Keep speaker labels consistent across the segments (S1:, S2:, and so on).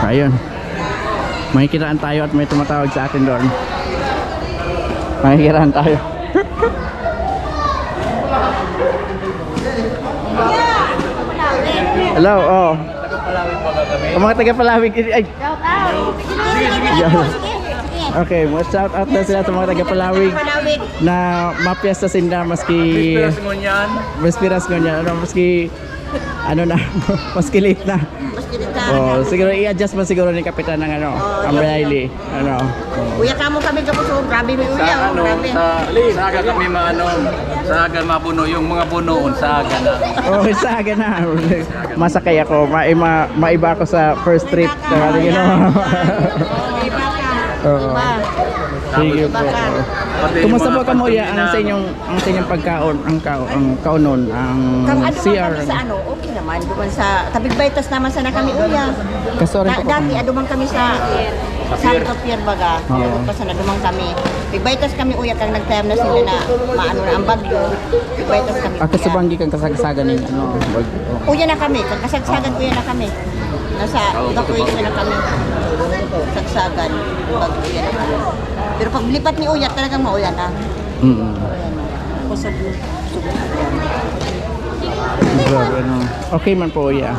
S1: Ayun. May kiraan tayo at may tumatawag sa atin doon. May kiraan tayo. Hello, oh. Ang mga taga-Palawig. Ay.
S2: Shout out.
S1: Okay, shout out na sila sa mga taga-Palawig na mapiesta sinda maski Maspiras ngunyan. Ano, maski ano na, maski late na. Oh, siguro i-adjust man siguro ni kapitan ng ano, ang Riley. Ano.
S2: Uya kamo kami kapos, grabe mi uya, grabe.
S3: Sa aga kami maano, sa aga mapuno yung mga punoon sa aga na.
S1: Oh, sa aga na. Masakay ako, maiba ako sa first trip. Kaya you know. Oo. Sige po. Kumusta po kamo ya ang sa inyong pagkaon, ang kaunon, ang CR.
S2: Sa ano, okay naman duman sa tabig baytas naman sana kami uya.
S1: Kasore po.
S2: Dati aduman kami sa Santo Pier baga.
S1: Oo.
S2: Kasi nadumang kami. Bigbaytas kami uya kang nagtayam na sila na maano na ang bagyo. Bigbaytas kami.
S1: Kasabanggi kang kasagsagan ng ano, bagyo.
S2: Uya na kami, kang kasagsagan uya na kami. Nasa evacuation na kami. Sagsagan, bagyo na kami. Pero pag lipat ni uya talagang maulan na. Kusog.
S1: Grabe, ano. Okay man po ya.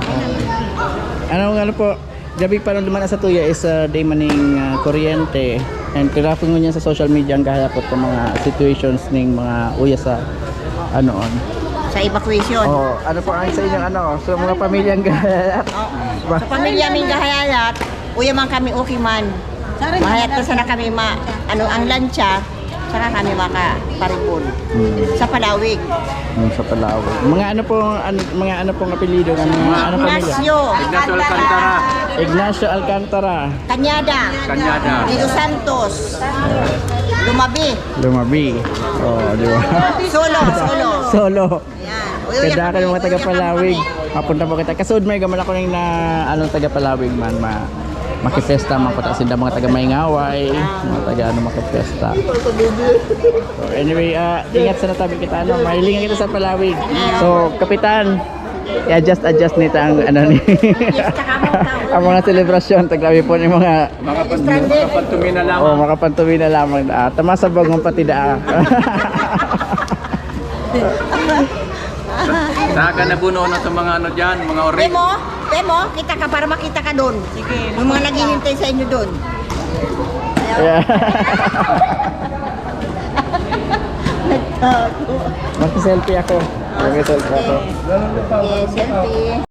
S1: Ano po, gabi pa nung duman sa tuya is day maning kuryente. And kirapon mo niya sa social media ang gahapot ng mga situations ning mga uya sa ano on.
S2: Sa evacuation.
S1: Oh, ano po ang sa inyong ano, sa mga pamilyang gahayat.
S2: Sa pamilya ming gahayat, uya man kami okay man. Mahayat ko sana kami ano ang lancha, saka kami makaparipon. Sa Palawig.
S1: Sa Palawig. Mga ano pong apelyido ng mga ano pamilya?
S2: Ignacio,
S3: Ignacio Alcantara,
S1: Ignacio Alcantara,
S2: Cañada, Nilo Santos,
S1: Lumabi. Oh, di ba?
S2: Solo. Ayan.
S1: Kada ka ng mga taga Palawig. Papunta po kita. Kasud may gaman ako ng anong taga Palawig man makipesta man pata sinda mga taga Maingaway, mga taga ano makipesta. So anyway, ingat sa natabi kita ano, mahilingan kita sa Palawig. So kapitan, i-adjust nito ang ano ni ang mga selebrasyon taglabi po ni mga
S3: makapantumi na lang.
S1: oh, makapantumi na lamang. Tama sa bagong patida.
S3: Sa aga na buno na sa mga ano diyan, mga orig.
S2: Demo, kita ka para makita ka doon. Sige. Yung mga naghihintay sa inyo doon.
S1: Yeah.
S2: Nagtago.
S1: Mag-selfie ako. Mag-selfie ako.
S2: Okay, selfie.